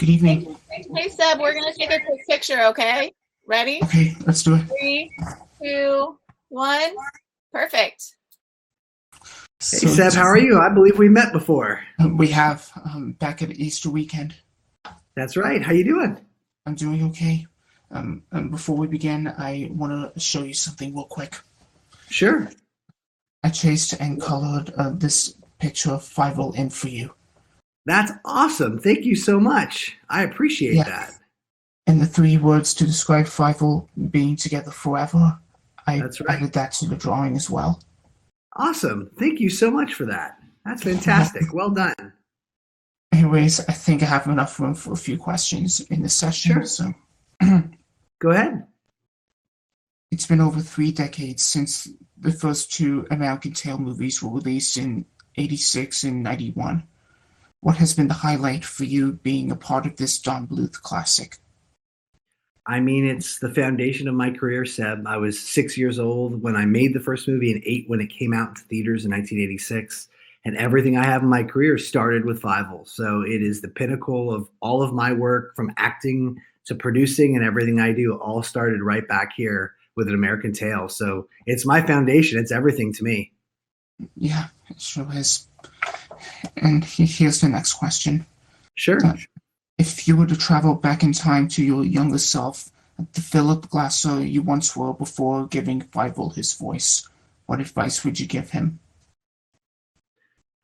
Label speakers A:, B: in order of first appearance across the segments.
A: Good evening.
B: Hey, Seb, we're going to take a quick picture, okay? Ready?
A: Okay, let's do it.
B: 3, 2, 1. Perfect.
C: Hey, Seb, how are you? I believe we met before.
A: We have back at Easter weekend.
C: That's right. How you doing?
A: I'm doing okay. And before we begin, I want to show you something real quick.
C: Sure.
A: I chased and colored this picture of Fievel in for you.
C: That's awesome. Thank you so much. I appreciate that.
A: And the 3 words to describe Fievel being together forever,
C: That's right.
A: added that to the drawing as well.
C: Awesome. Thank you so much for that. That's fantastic. Well done.
A: Anyways, I think I have enough room for a few questions in this session.
C: Sure.
A: So
C: Go ahead.
A: It's been over 3 decades since the first 2 American Tail movies were released in 86 and 91. What has been the highlight for you being a part of this Don Bluth classic?
C: I mean, it's the foundation of my career, Seb. I was 6 years old when I made the first movie and 8 when it came out into theaters in 1986. And everything I have in my career started with Fievel. So it is the pinnacle of all of my work, from acting to producing, and everything I do all started right back here with An American Tail. So it's my foundation. It's everything to me.
A: Yeah, it sure is. And here's the next question.
C: Sure.
A: If you were to travel back in time to your younger self, the Phillip Glasser you once were before giving Fievel his voice, what advice would you give him?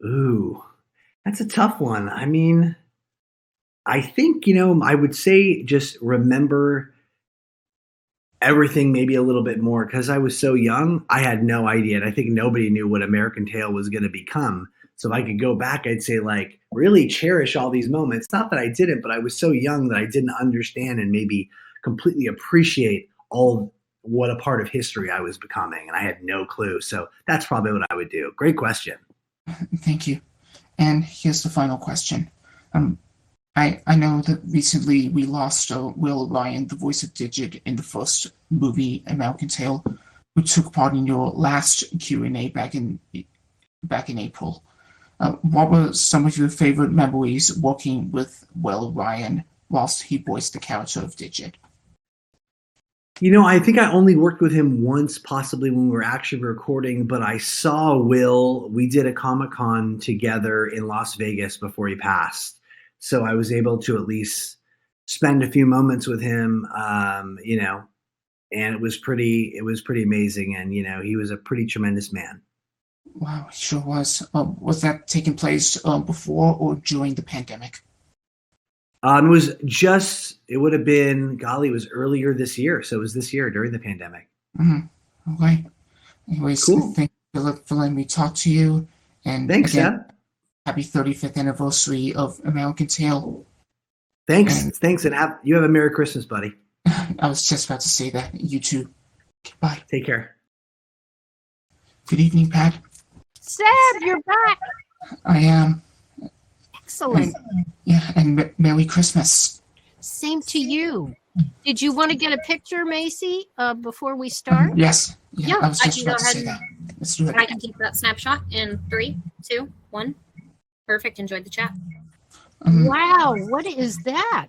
C: Ooh, that's a tough one. I mean, I think, I would say just remember everything maybe a little bit more, because I was so young. I had no idea. And I think nobody knew what American Tail was going to become. So if I could go back, I'd say, really cherish all these moments. Not that I didn't, but I was so young that I didn't understand and maybe completely appreciate all what a part of history I was becoming. And I had no clue. So that's probably what I would do. Great question.
A: Thank you. And here's the final question. I know that recently we lost Will Ryan, the voice of Digit in the first movie, American Tail, who took part in your last Q&A back in April. What were some of your favorite memories working with Will Ryan whilst he voiced the character of Digit?
C: I think I only worked with him once, possibly when we were actually recording, but I saw Will. We did a Comic-Con together in Las Vegas before he passed. So I was able to at least spend a few moments with him, and it was pretty amazing. And, he was a pretty tremendous man.
A: Wow, it sure was. Was that taking place before or during the pandemic?
C: It would have been, it was earlier this year. So it was this year during the pandemic.
A: Mm-hmm. Okay. Anyways,
C: cool.
A: Thank you, Philip, for letting me talk to you. And
C: thanks,
A: again,
C: Seb.
A: Happy 35th anniversary of American Tail.
C: Thanks. And you have a Merry Christmas, buddy.
A: I was just about to say that. You too. Okay, bye.
C: Take care.
A: Good evening, Pat.
D: Seb, you're back.
A: I am.
D: Excellent.
A: Yeah, and Merry Christmas.
D: Same to you. Did you want to get a picture, Macy, before we start?
A: Yes.
E: Yeah,
A: I was
E: I
A: just
E: can go
A: about to
E: ahead
A: say
E: and
A: that. Let's do it.
E: I can take that snapshot in 3, 2, 1. Perfect. Enjoyed the chat.
D: Wow, what is that?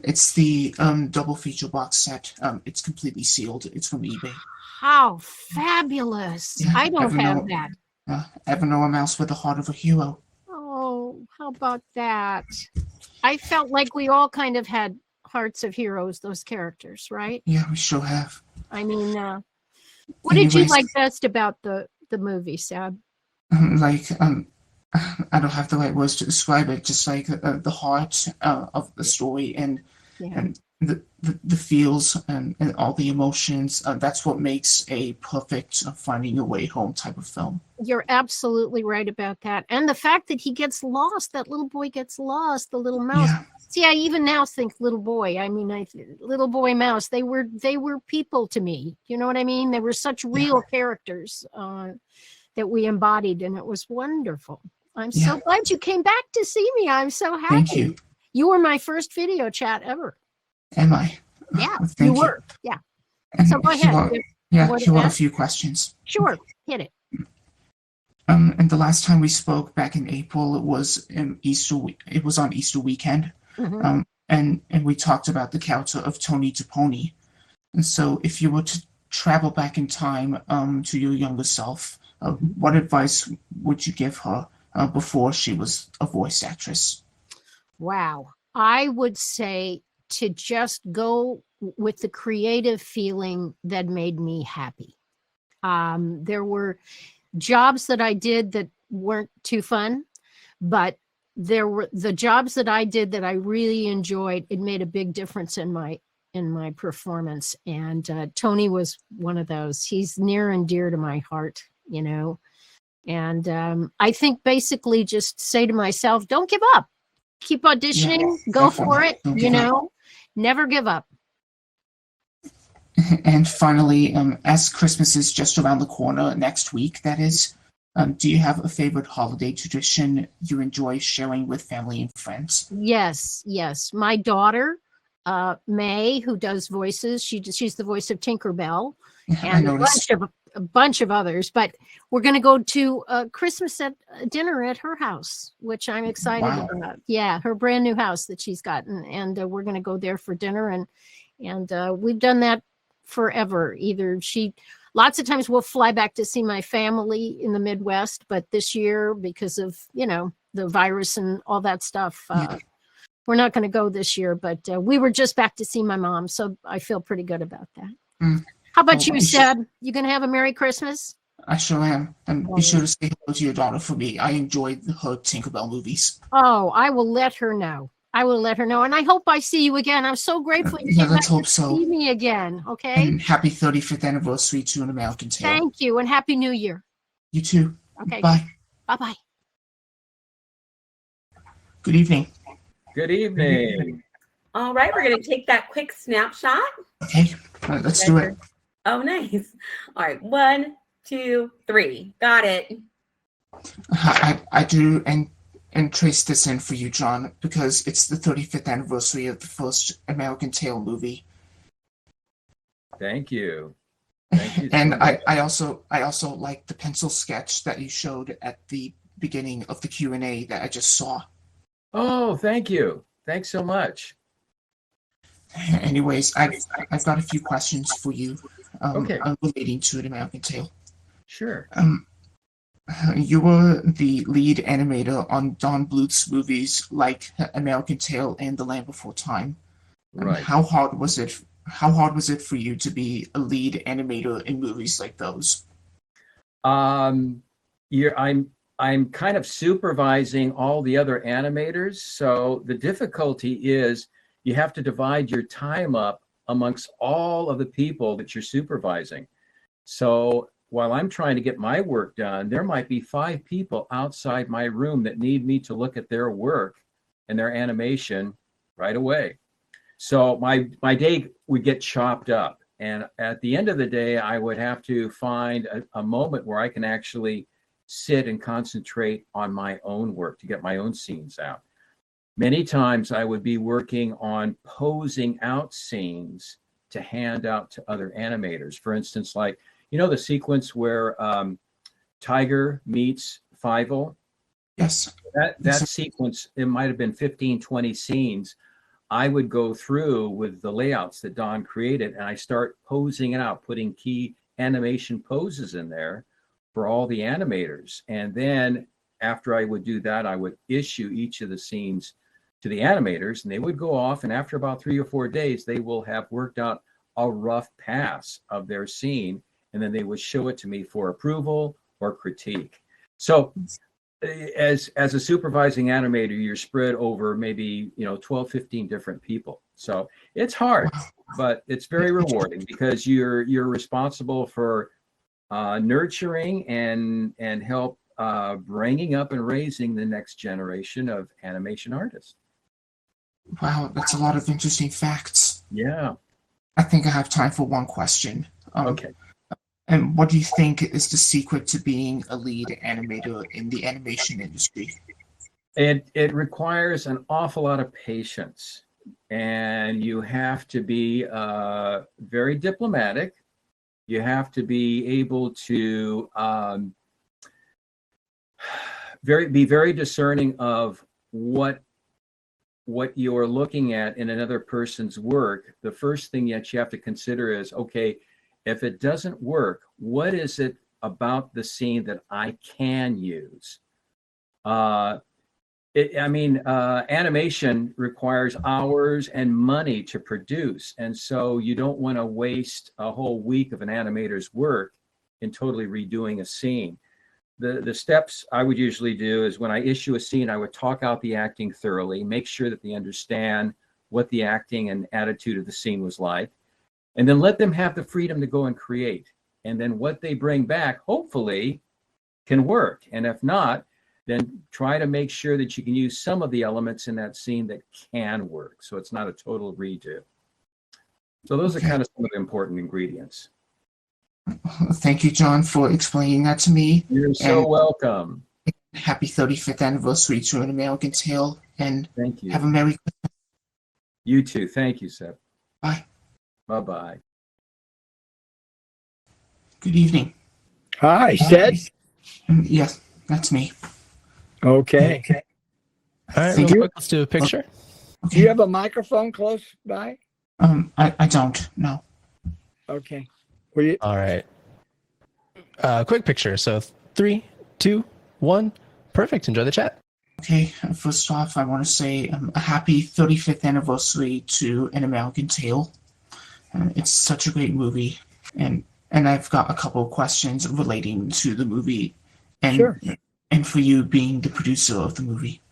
A: It's the double feature box set. It's completely sealed. It's from eBay.
D: How fabulous.
A: Yeah,
D: I don't have that.
A: Ever know a mouse with the heart of a hero?
D: Oh, how about that? I felt like we all kind of had hearts of heroes, those characters, right?
A: Yeah, we sure have.
D: I mean, what did you like best about the movie, Seb?
A: I don't have the right words to describe it. Just like the heart of the story and the feels and all the emotions. That's what makes a perfect finding your way home type of film.
D: You're absolutely right about that. And the fact that he gets lost, that little boy gets lost, the little mouse.
A: Yeah.
D: See, I even now think little boy. I mean, little boy mouse. They were people to me. You know what I mean? They were such real characters that we embodied, and it was wonderful. I'm so glad you came back to see me. I'm so happy.
A: Thank you.
D: You were my first video chat ever.
A: Am I?
D: Yeah,
A: Thank
D: you were. Yeah.
A: And
D: So go ahead.
A: you want a few questions.
D: Sure, hit it.
A: And the last time we spoke back in April, it was on Easter weekend.
D: Mm-hmm.
A: and we talked about the character of Tony Toponi. And so, if you were to travel back in time to your younger self, what advice would you give her before she was a voice actress?
D: Wow. I would say to just go with the creative feeling that made me happy. There were jobs that I did that weren't too fun, but there were the jobs that I did that I really enjoyed. It made a big difference in my performance. And Tony was one of those. He's near and dear to my heart, you know. And I think basically just say to myself, don't give up. Keep auditioning, go for it, you know, never give up.
A: And finally, as Christmas is just around the corner next week, that is, do you have a favorite holiday tradition you enjoy sharing with family and friends?
D: Yes. My daughter, May, who does voices, she's the voice of Tinkerbell, and a bunch of others. But we're going to go to Christmas dinner at her house, which I'm excited about. Yeah, her brand new house that she's gotten, and we're going to go there for dinner. And we've done that forever. Lots of times we'll fly back to see my family in the Midwest, but this year, because of, you know, the virus and all that stuff, we're not going to go this year. But we were just back to see my mom, so I feel pretty good about that. How about you, Seb? You going to have a Merry Christmas?
A: I sure am. And be sure to say hello to your daughter for me. I enjoyed her Tinkerbell movies.
D: Oh, I will let her know. And I hope I see you again. I'm so grateful you came back to see me again. Okay.
A: And happy 35th anniversary to An American Tail.
D: Thank you, and Happy New Year.
A: You too.
D: Okay.
A: Bye.
D: Bye-bye.
A: Good evening.
F: Good evening.
G: All right, we're going to take that quick snapshot.
A: Okay, let's do it.
G: Oh, nice. All right, 1, 2, 3. Got it.
A: I do and trace this in for you, John, because it's the 35th anniversary of the first American Tail movie.
F: Thank you. Thank you.
A: And I also like the pencil sketch that you showed at the beginning of the Q&A that I just saw.
F: Oh, thank you. Thanks so much.
A: Anyways, I've got a few questions for you
F: Okay.
A: relating to An American Tail.
F: Sure.
A: You were the lead animator on Don Bluth's movies like American Tail and The Land Before Time.
F: Right.
A: How hard was it for you to be a lead animator in movies like those?
F: I'm kind of supervising all the other animators, so the difficulty is you have to divide your time up amongst all of the people that you're supervising. So while I'm trying to get my work done, there might be 5 people outside my room that need me to look at their work and their animation right away. So my day would get chopped up. And at the end of the day, I would have to find a moment where I can actually sit and concentrate on my own work to get my own scenes out. Many times I would be working on posing out scenes to hand out to other animators. For instance, like, you know, the sequence where Tiger meets Fievel?
A: Yes.
F: That sequence, it might have been 15, 20 scenes. I would go through with the layouts that Don created, and I start posing it out, putting key animation poses in there for all the animators. And then after I would do that, I would issue each of the scenes to the animators, and they would go off, and after about 3 or 4 days, they will have worked out a rough pass of their scene, and then they would show it to me for approval or critique. So as a supervising animator, you're spread over maybe 12, 15 different people. So it's hard, but it's very rewarding because you're responsible for nurturing and help bringing up and raising the next generation of animation artists.
A: Wow, that's a lot of interesting facts.
F: Yeah.
A: I think I have time for one question.
F: Okay.
A: And what do you think is the secret to being a lead animator in the animation industry?
F: It requires an awful lot of patience, and you have to be very diplomatic. You have to be able to be very discerning of what what you're looking at in another person's work, the first thing that you have to consider is, okay, if it doesn't work, what is it about the scene that I can use? Animation requires hours and money to produce. And so you don't want to waste a whole week of an animator's work in totally redoing a scene. The steps I would usually do is when I issue a scene, I would talk out the acting thoroughly, make sure that they understand what the acting and attitude of the scene was like, and then let them have the freedom to go and create. And then what they bring back, hopefully, can work. And if not, then try to make sure that you can use some of the elements in that scene that can work, so it's not a total redo. So those are kind of some of the important ingredients.
A: Thank you, John, for explaining that to me.
F: You're so welcome.
A: Happy 35th anniversary to An American Tale, and
F: thank you.
A: Have a Merry Christmas.
F: You too. Thank you, Seb.
A: Bye.
F: Bye-bye.
A: Good evening.
H: Hi, Seb.
A: Yes, that's me.
H: Okay.
I: All right,
A: Thank
I: real
A: you.
I: quick, let's do a picture.
H: Do you have a microphone close by?
A: I don't, no.
H: Okay.
I: All right. Quick picture. So 3, 2, 1. Perfect. Enjoy the chat.
A: Okay, first off, I want to say a happy 35th anniversary to An American Tale. It's such a great movie, and I've got a couple of questions relating to the movie, and
H: Sure.
A: And for you being the producer of the movie.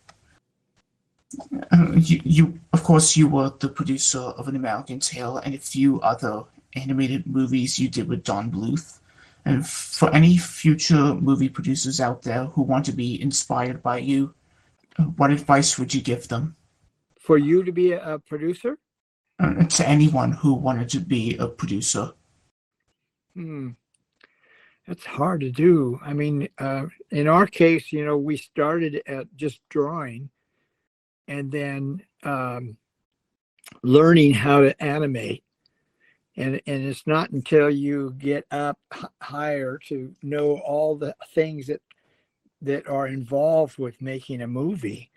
A: You of course, you were the producer of An American Tale and a few other animated movies you did with Don Bluth. And for any future movie producers out there who want to be inspired by you, what advice would you give them?
H: For you to be a producer?
A: To anyone who wanted to be a producer.
H: That's hard to do. I mean, in our case, we started at just drawing and then learning how to animate. And it's not until you get up higher to know all the things that are involved with making a movie.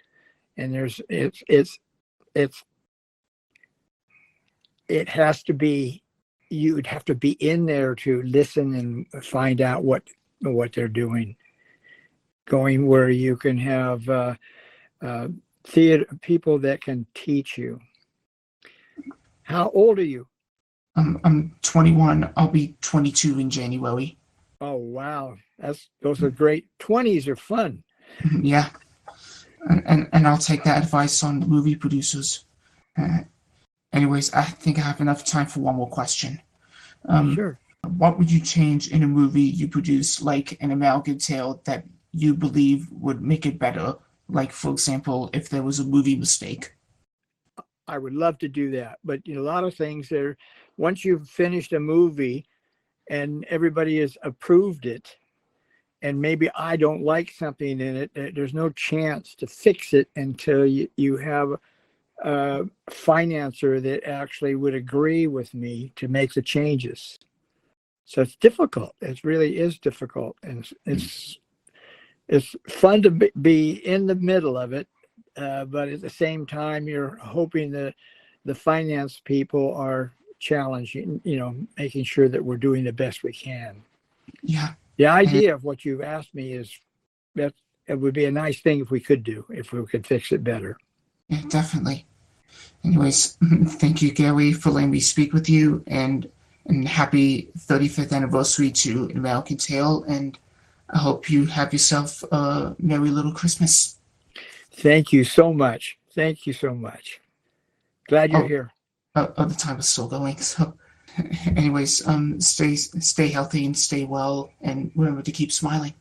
H: And it has to be, you'd have to be in there to listen and find out what they're doing. Going where you can have theater people that can teach you. How old are you?
A: I'm 21. I'll be 22 in January.
H: Oh wow, those are great. 20s are fun.
A: Yeah, and I'll take that advice on movie producers. Anyways, I think I have enough time for one more question.
H: Sure.
A: What would you change in a movie you produce, like An American Tale, that you believe would make it better? Like, for example, if there was a movie mistake.
H: I would love to do that, but a lot of things there. Once you've finished a movie and everybody has approved it, and maybe I don't like something in it, there's no chance to fix it until you have a financer that actually would agree with me to make the changes. So it's difficult. It really is difficult, and it's fun to be in the middle of it, but at the same time, you're hoping that the finance people are challenging, making sure that we're doing the best we can.
A: Yeah.
H: The idea of what you've asked me is that it would be a nice thing if we could fix it better.
A: Yeah, definitely. Anyways, thank you, Gary, for letting me speak with you, and happy 35th anniversary to An American Tale, and I hope you have yourself a merry little Christmas.
H: Thank you so much. Thank you so much. Glad you're here.
A: The time is still going, so anyways, stay healthy and stay well, and remember to keep smiling.